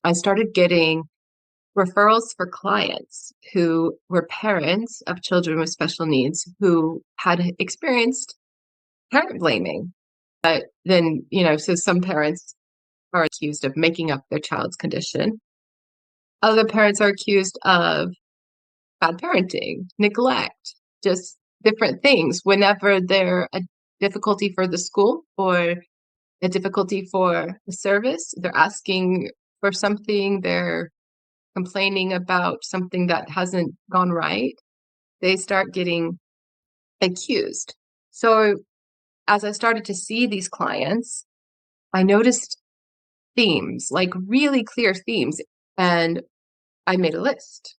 I started getting referrals for clients who were parents of children with special needs who had experienced parent blaming. Then, so some parents are accused of making up their child's condition. Other parents are accused of bad parenting, neglect, just different things. Whenever they're a difficulty for the school or a difficulty for the service, they're asking for something, they're complaining about something that hasn't gone right, they start getting accused. So as I started to see these clients, I noticed themes, like really clear themes, and I made a list.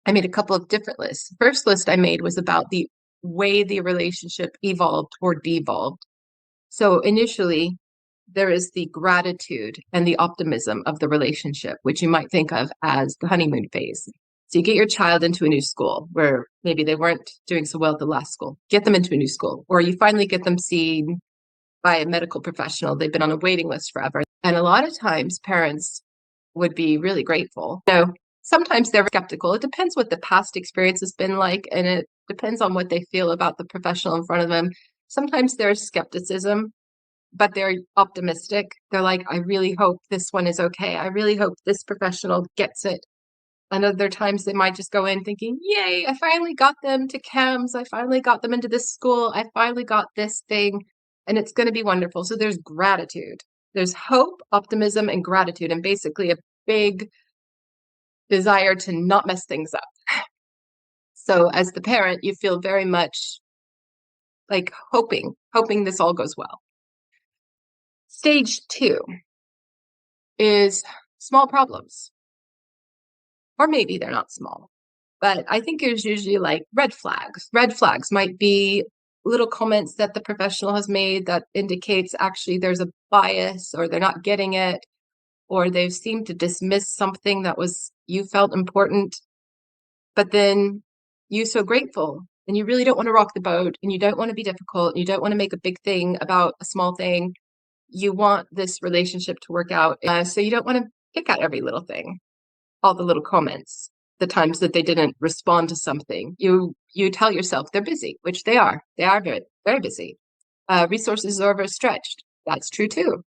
I made a couple of different lists. The first list I made was about the way the relationship evolved or devolved. So initially, there is the gratitude and the optimism of the relationship, which you might think of as the honeymoon phase. So you get your child into a new school where maybe they weren't doing so well at the last school, get them into a new school, or you finally get them seen by a medical professional. They've been on a waiting list forever. And a lot of times parents would be really grateful. Sometimes they're skeptical. It depends what the past experience has been like, and it depends on what they feel about the professional in front of them. Sometimes there's skepticism, but they're optimistic. They're like, I really hope this one is okay. I really hope this professional gets it. And other times they might just go in thinking, yay, I finally got them to CAMS. I finally got them into this school. I finally got this thing, and it's going to be wonderful. So there's gratitude. There's hope, optimism, and gratitude, and basically a big desire to not mess things up. So as the parent, you feel very much like hoping this all goes well. Stage 2 is small problems. Or maybe they're not small, but I think there's usually like red flags. Red flags might be little comments that the professional has made that indicates actually there's a bias, or they're not getting it, or they've seemed to dismiss something that was you felt important, but then you're so grateful and you really don't want to rock the boat, and you don't want to be difficult, and you don't want to make a big thing about a small thing. You want this relationship to work out, so you don't want to pick at every little thing, all the little comments, the times that they didn't respond to something. You tell yourself they're busy, which they are. They are very, very busy. Resources are overstretched. That's true too.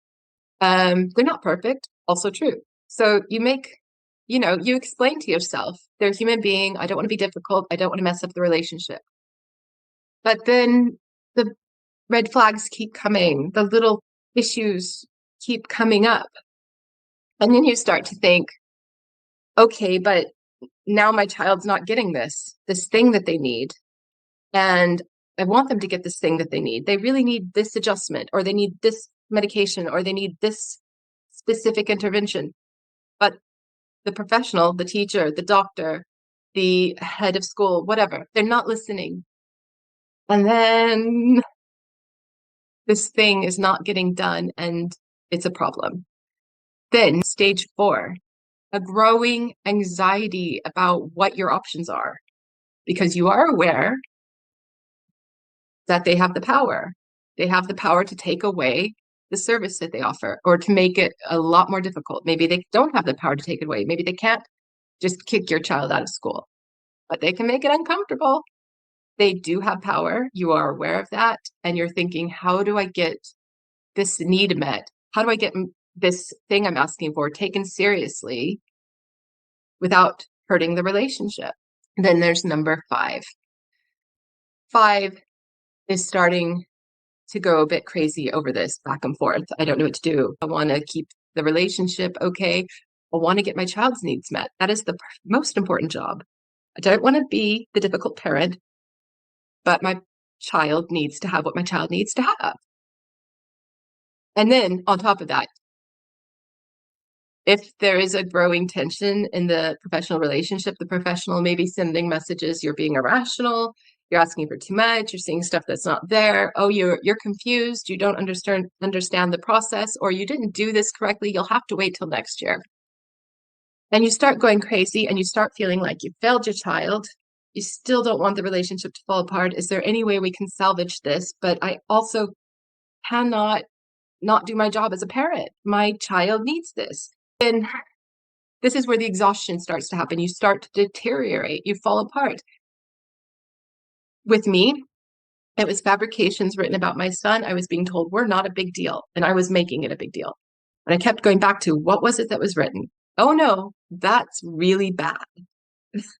They're not perfect. Also true. So you explain to yourself, they're a human being. I don't want to be difficult. I don't want to mess up the relationship. But then the red flags keep coming. The little issues keep coming up. And then you start to think, okay, but now my child's not getting this thing that they need. And I want them to get this thing that they need. They really need this adjustment, or they need this medication, or they need this specific intervention. But the professional, the teacher, the doctor, the head of school, whatever, they're not listening. And then this thing is not getting done, and it's a problem. Then stage 4, a growing anxiety about what your options are, because you are aware that they have the power. They have the power to take away the service that they offer, or to make it a lot more difficult. Maybe they don't have the power to take it away. Maybe they can't just kick your child out of school, but they can make it uncomfortable. They do have power. You are aware of that. And you're thinking, how do I get this need met? How do I get this thing I'm asking for taken seriously without hurting the relationship? Then there's number 5. 5 is starting to go a bit crazy over this back and forth. I don't know what to do. I want to keep the relationship okay. I want to get my child's needs met. That is the most important job. I don't want to be the difficult parent, but my child needs to have what my child needs to have. And then on top of that, if there is a growing tension in the professional relationship, the professional may be sending messages, you're being irrational, you're asking for too much, you're seeing stuff that's not there, oh, you're confused, you don't understand the process, or you didn't do this correctly, you'll have to wait till next year. And you start going crazy, and you start feeling like you failed your child. You still don't want the relationship to fall apart. Is there any way we can salvage this? But I also cannot not do my job as a parent. My child needs this. And This is where the exhaustion starts to happen. You start to deteriorate, you fall apart. With me, it was fabrications written about my son. I was being told we're not a big deal, and I was making it a big deal. And I kept going back to what was it that was written? Oh no, that's really bad.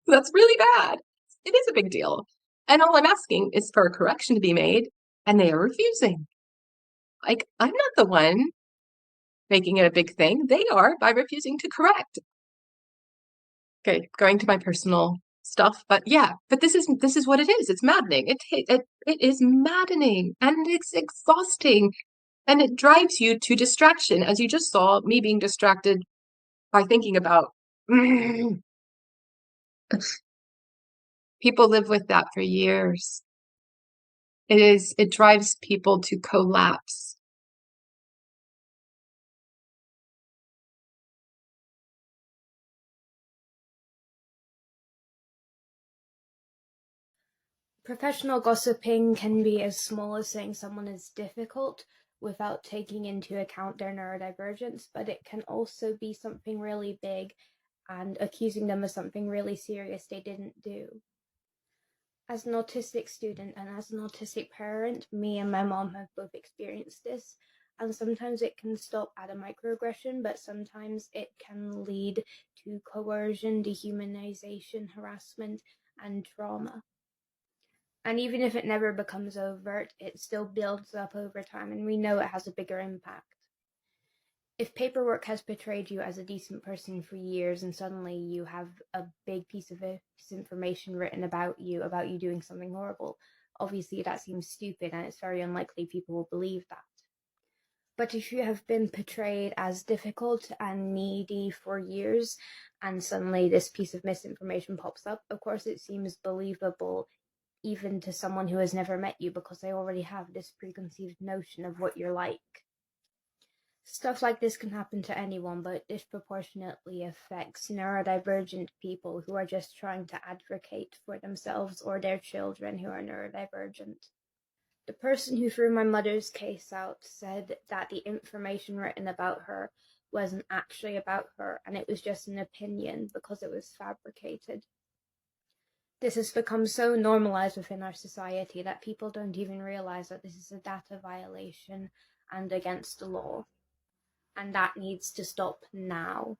That's really bad. It is a big deal. And all I'm asking is for a correction to be made, and they are refusing. Like, I'm not the one making it a big thing. They are by refusing to correct. Okay, going to my personal stuff, but yeah, but this is what it is. It's maddening. It is maddening, and it's exhausting, and it drives you to distraction, as you just saw me being distracted by thinking about. People live with that for years. It drives people to collapse. Professional gossiping can be as small as saying someone is difficult without taking into account their neurodivergence, but it can also be something really big and accusing them of something really serious they didn't do. As an autistic student and as an autistic parent, me and my mom have both experienced this. And sometimes it can stop at a microaggression, but sometimes it can lead to coercion, dehumanization, harassment, and trauma. And even if it never becomes overt, it still builds up over time, and we know it has a bigger impact. If paperwork has portrayed you as a decent person for years and suddenly you have a big piece of information written about you doing something horrible, obviously that seems stupid and it's very unlikely people will believe that. But if you have been portrayed as difficult and needy for years and suddenly this piece of misinformation pops up, of course it seems believable even to someone who has never met you because they already have this preconceived notion of what you're like. Stuff like this can happen to anyone, but disproportionately affects neurodivergent people who are just trying to advocate for themselves or their children who are neurodivergent. The person who threw my mother's case out said that the information written about her wasn't actually about her and it was just an opinion because it was fabricated. This has become so normalized within our society that people don't even realize that this is a data violation and against the law. And that needs to stop now.